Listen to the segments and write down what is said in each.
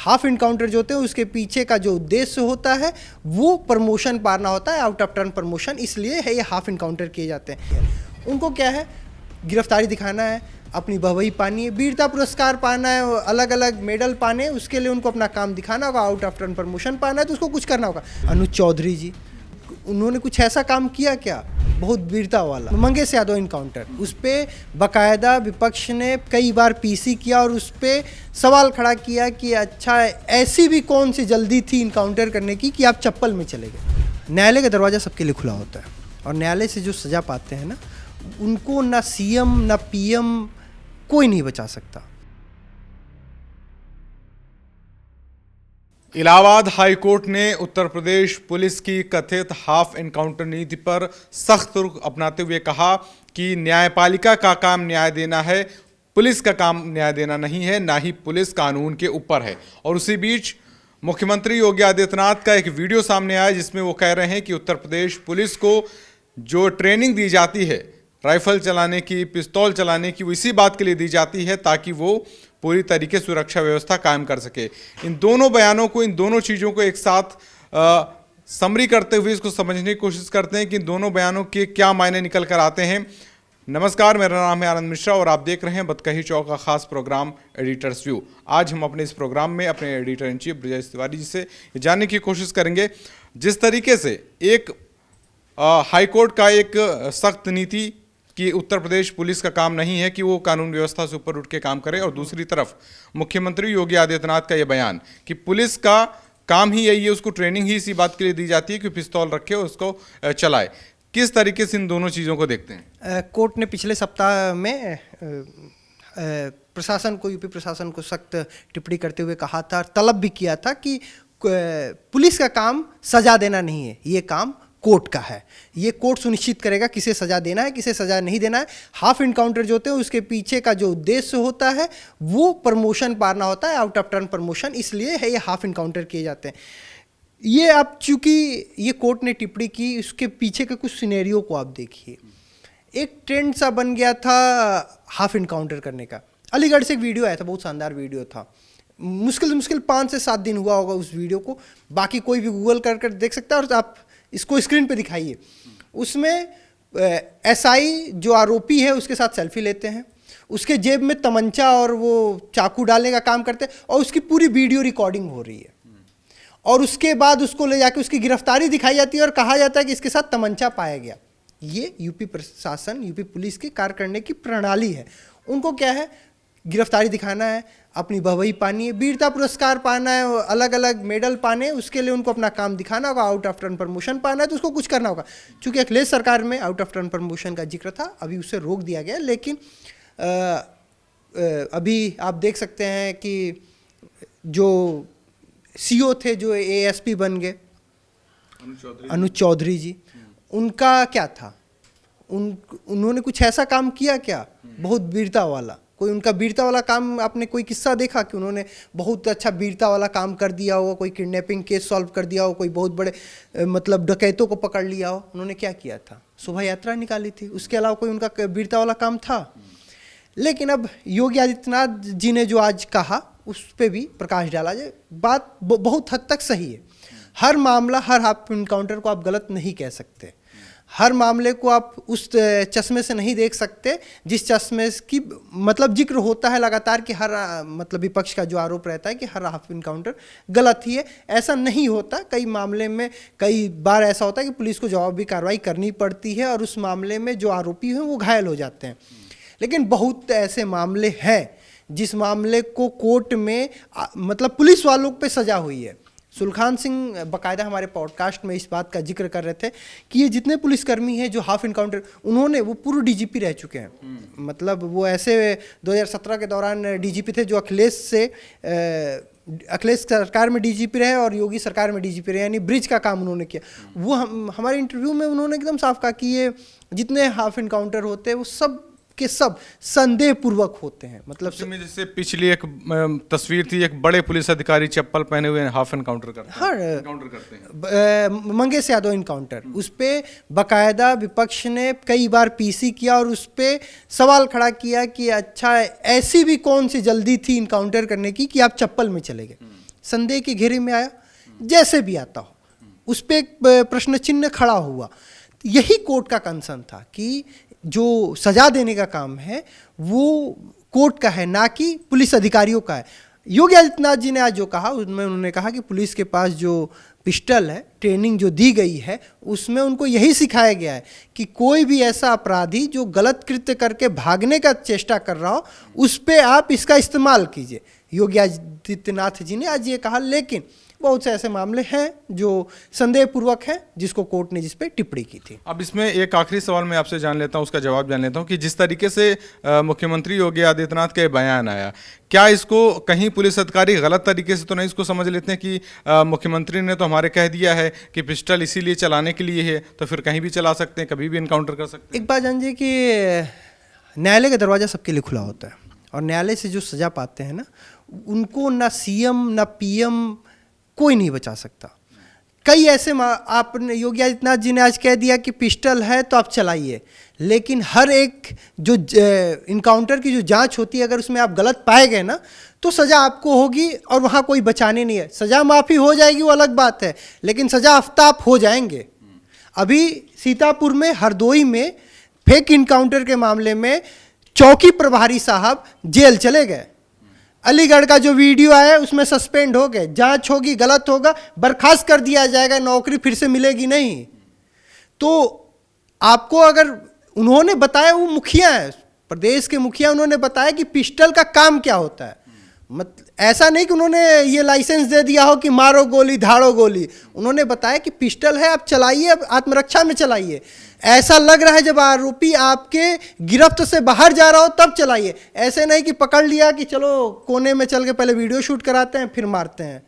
Half encounter जो होते हैं उसके पीछे का जो उद्देश्य होता है वो प्रमोशन पाना होता है, आउट ऑफ टर्न प्रमोशन, इसलिए है ये हाफ इनकाउंटर किए जाते हैं। उनको क्या है, गिरफ्तारी दिखाना है, अपनी बहबही पानी है, वीरता पुरस्कार पाना है, अलग अलग मेडल पाने हैं, उसके लिए उनको अपना काम दिखाना होगा, आउट ऑफ टर्न प्रमोशन पाना है तो उसको कुछ करना होगा। अनुज चौधरी जी, उन्होंने कुछ ऐसा काम किया क्या, बहुत वीरता वाला, मंगेश यादव इनकाउंटर, उस पर बाकायदा विपक्ष ने कई बार पीसी किया और उस पर सवाल खड़ा किया कि अच्छा ऐसी भी कौन सी जल्दी थी इनकाउंटर करने की कि आप चप्पल में चले गए। न्यायालय का दरवाज़ा सबके लिए खुला होता है और न्यायालय से जो सज़ा पाते हैं ना, उनको ना सीएम ना पीएम कोई नहीं बचा सकता। इलाहाबाद हाई कोर्ट ने उत्तर प्रदेश पुलिस की कथित हाफ एनकाउंटर नीति पर सख्त रुख अपनाते हुए कहा कि न्यायपालिका का काम न्याय देना है, पुलिस का काम न्याय देना नहीं है, ना ही पुलिस कानून के ऊपर है। और उसी बीच मुख्यमंत्री योगी आदित्यनाथ का एक वीडियो सामने आया जिसमें वो कह रहे हैं कि उत्तर प्रदेश पुलिस को जो ट्रेनिंग दी जाती है राइफल चलाने की, पिस्तौल चलाने की, वो इसी बात के लिए दी जाती है ताकि वो पूरी तरीके से सुरक्षा व्यवस्था कायम कर सके। इन दोनों बयानों को, इन दोनों चीज़ों को एक साथ समरी करते हुए इसको समझने की कोशिश करते हैं कि इन दोनों बयानों के क्या मायने निकल कर आते हैं। नमस्कार, मेरा नाम है आनंद मिश्रा और आप देख रहे हैं बतकही चौक का खास प्रोग्राम एडिटर्स व्यू। आज हम अपने इस प्रोग्राम में अपने editor in chief Brajesh Tiwari ji से जानने की कोशिश करेंगे जिस तरीके से एक हाईकोर्ट का एक सख्त नीति कि उत्तर प्रदेश पुलिस का काम नहीं है कि वो कानून व्यवस्था से ऊपर उठ के काम करे, और दूसरी तरफ मुख्यमंत्री योगी आदित्यनाथ का ये बयान कि पुलिस का काम ही यही है, उसको ट्रेनिंग ही इसी बात के लिए दी जाती है कि पिस्तौल रखे और उसको चलाए। किस तरीके से इन दोनों चीज़ों को देखते हैं? कोर्ट ने पिछले सप्ताह में प्रशासन को, यूपी प्रशासन को सख्त टिप्पणी करते हुए कहा था, तलब भी किया था कि पुलिस का काम सजा देना नहीं है, ये काम कोर्ट का है। ये कोर्ट सुनिश्चित करेगा किसे सजा देना है, किसे सजा नहीं देना है। हाफ इनकाउंटर जो होते हैं उसके पीछे का जो उद्देश्य होता है वो प्रमोशन पाना होता है, आउट ऑफ टर्न प्रमोशन, इसलिए है ये हाफ इनकाउंटर किए जाते हैं। ये अब चूंकि ये कोर्ट ने टिप्पणी की, उसके पीछे के कुछ सिनेरियो को आप देखिए। एक ट्रेंड सा बन गया था हाफ इनकाउंटर करने का। अलीगढ़ से एक वीडियो आया था, बहुत शानदार वीडियो था, मुश्किल 5 से 7 दिन हुआ होगा उस वीडियो को, बाकी कोई भी गूगल कर देख सकता है और आप इसको स्क्रीन पे दिखाइए। उसमें एसआई जो आरोपी है उसके साथ सेल्फी लेते हैं, उसके जेब में तमंचा और वो चाकू डालने का काम करते हैं और उसकी पूरी वीडियो रिकॉर्डिंग हो रही है और उसके बाद उसको ले जाके उसकी गिरफ्तारी दिखाई जाती है और कहा जाता है कि इसके साथ तमंचा पाया गया। ये यूपी प्रशासन, यूपी पुलिस की कार्य करने की प्रणाली है। उनको क्या है, गिरफ्तारी दिखाना है, अपनी बहबही पानी है, वीरता पुरस्कार पाना है, अलग अलग मेडल पाने हैं, उसके लिए उनको अपना काम दिखाना होगा, आउट ऑफ टर्न प्रमोशन पाना है तो उसको कुछ करना होगा। चूंकि अखिलेश सरकार में आउट ऑफ टर्न प्रमोशन का जिक्र था, अभी उसे रोक दिया गया, लेकिन अभी आप देख सकते हैं कि जो सीओ थे, जो एएसपी बन गए, अनुज चौधरी जी, उनका क्या था, उन्होंने कुछ ऐसा काम किया क्या, बहुत वीरता वाला, कोई उनका वीरता वाला काम आपने कोई किस्सा देखा कि उन्होंने बहुत अच्छा वीरता वाला काम कर दिया हो, कोई किडनैपिंग केस सॉल्व कर दिया हो, कोई बहुत बड़े मतलब डकैतों को पकड़ लिया हो? उन्होंने क्या किया था, शोभा यात्रा निकाली थी, उसके अलावा कोई उनका वीरता वाला काम था? लेकिन अब योगी आदित्यनाथ जी ने जो आज कहा उस पर भी प्रकाश डाला जाए। बात बहुत हद तक सही है। हर मामला, हर हाफ इनकाउंटर को आप गलत नहीं कह सकते, हर मामले को आप उस चश्मे से नहीं देख सकते जिस चश्मे की मतलब जिक्र होता है लगातार कि हर मतलब विपक्ष का जो आरोप रहता है कि हर हाफ इनकाउंटर गलत ही है। ऐसा नहीं होता। कई मामले में कई बार ऐसा होता है कि पुलिस को जवाबी कार्रवाई करनी पड़ती है और उस मामले में जो आरोपी हैं वो घायल हो जाते हैं। लेकिन बहुत ऐसे मामले हैं जिस मामले को कोर्ट में मतलब पुलिस वालों पे सजा हुई है। सुलखान सिंह बाकायदा हमारे पॉडकास्ट में इस बात का जिक्र कर रहे थे कि ये जितने पुलिसकर्मी हैं जो हाफ इनकाउंटर, उन्होंने वो पूर्व डीजीपी रह चुके हैं। मतलब वो ऐसे 2017 के दौरान डीजीपी थे जो अखिलेश सरकार में डीजीपी रहे और योगी सरकार में डीजीपी रहे, यानी ब्रिज का काम उन्होंने किया। वो हमारे इंटरव्यू में उन्होंने एकदम साफ कहा कि ये जितने हाफ इनकाउंटर होते हैं वो सब के सब संदेह पूर्वक होते हैं। मतलब जैसे पिछली एक तस्वीर थी, एक बड़े पुलिस अधिकारी चप्पल पहने हुए हाफ एनकाउंटर करते हैं, मंगेश यादव इनकाउंटर, उस पर बाकायदा विपक्ष ने कई बार पीसी किया और उस पर सवाल खड़ा किया कि अच्छा ऐसी भी कौन सी जल्दी थी इनकाउंटर करने की कि आप चप्पल में चले गए। संदेह के घेरे में आया, जैसे भी आता हो उस पर एक प्रश्न चिन्ह खड़ा हुआ। यही कोर्ट का कंसर्न था कि जो सजा देने का काम है वो कोर्ट का है, ना कि पुलिस अधिकारियों का है। योगी आदित्यनाथ जी ने आज जो कहा उसमें उन्होंने कहा कि पुलिस के पास जो पिस्टल है, ट्रेनिंग जो दी गई है, उसमें उनको यही सिखाया गया है कि कोई भी ऐसा अपराधी जो गलत कृत्य करके भागने का चेष्टा कर रहा हो उस पर आप इसका इस्तेमाल कीजिए। योगी आदित्यनाथ जी ने आज ये कहा, लेकिन बहुत से ऐसे मामले हैं जो संदेहपूर्वक हैं जिसको कोर्ट ने जिस पे टिप्पणी की थी। अब इसमें एक आखिरी सवाल मैं आपसे जान लेता हूं, उसका जवाब जान लेता हूं कि जिस तरीके से मुख्यमंत्री योगी आदित्यनाथ का बयान आया, क्या इसको कहीं पुलिस अधिकारी गलत तरीके से तो नहीं इसको समझ लेते हैं कि मुख्यमंत्री ने तो हमारे कह दिया है कि पिस्टल इसीलिए चलाने के लिए है, तो फिर कहीं भी चला सकते हैं, कभी भी इनकाउंटर कर सकते हैं? एक बात जानिए कि न्यायालय का दरवाज़ा सबके लिए खुला होता है और न्यायालय से जो सज़ा पाते हैं ना, उनको ना सीएम ना पीएम कोई नहीं बचा सकता। कई ऐसे आपने योगी आदित्यनाथ जी ने आज कह दिया कि पिस्टल है तो आप चलाइए, लेकिन हर एक जो इनकाउंटर की जो जांच होती है, अगर उसमें आप गलत पाए गए ना तो सज़ा आपको होगी और वहाँ कोई बचाने नहीं है। सज़ा माफ़ी हो जाएगी वो अलग बात है, लेकिन सज़ा आफ्ताब हो जाएंगे। अभी सीतापुर में, हरदोई में फेक इनकाउंटर के मामले में चौकी प्रभारी साहब जेल चले गए। अलीगढ़ का जो वीडियो आया उसमें सस्पेंड हो गए, जांच होगी, गलत होगा बर्खास्त कर दिया जाएगा, नौकरी फिर से मिलेगी नहीं। तो आपको अगर उन्होंने बताया, वो मुखिया है, प्रदेश के मुखिया, उन्होंने बताया कि पिस्टल का काम क्या होता है। ऐसा नहीं कि उन्होंने ये लाइसेंस दे दिया हो कि मारो गोली धाड़ो गोली, उन्होंने बताया कि पिस्टल है आप चलाइए, आत्मरक्षा में चलाइए। ऐसा लग रहा है जब आरोपी आपके गिरफ्त से बाहर जा रहा हो तब चलाइए, ऐसे नहीं कि पकड़ लिया कि चलो कोने में चल के पहले वीडियो शूट कराते हैं फिर मारते हैं,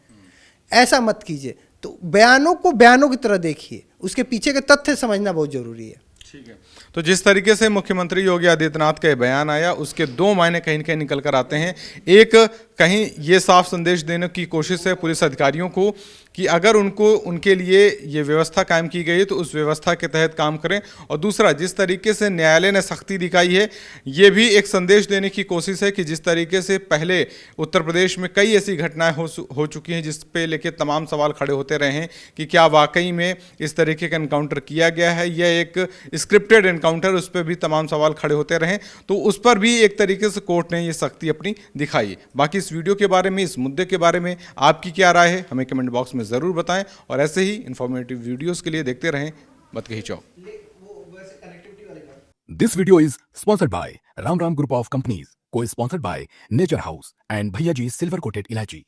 ऐसा मत कीजिए। तो बयानों को बयानों की तरह देखिए, उसके पीछे के तथ्य समझना बहुत जरूरी है। ठीक है, तो जिस तरीके से मुख्यमंत्री योगी आदित्यनाथ का बयान आया उसके दो मायने कहीं न कहीं निकल कर आते हैं। एक, कहीं ये साफ संदेश देने की कोशिश है पुलिस अधिकारियों को कि अगर उनके लिए ये व्यवस्था कायम की गई है तो उस व्यवस्था के तहत काम करें, और दूसरा, जिस तरीके से न्यायालय ने सख्ती दिखाई है ये भी एक संदेश देने की कोशिश है कि जिस तरीके से पहले उत्तर प्रदेश में कई ऐसी घटनाएं हो चुकी हैं जिस पे लेके तमाम सवाल खड़े होते रहे हैं कि क्या वाकई में इस तरीके का एनकाउंटर किया गया है, यह एक स्क्रिप्टेड एनकाउंटर, उस पर भी तमाम सवाल खड़े होते रहे, तो उस पर भी एक तरीके से कोर्ट ने ये सख्ती अपनी दिखाई। बाकी इस वीडियो के बारे में, इस मुद्दे के बारे में आपकी क्या राय है हमें कमेंट बॉक्स में ज़रूर बताएं, और ऐसे ही इंफॉर्मेटिव वीडियोस के लिए देखते रहें मत कहीं चौक। This video is sponsored by Ram Group of Companies, co-sponsored by Nature House and Bhaiya Ji Silver Coated Ilaichi.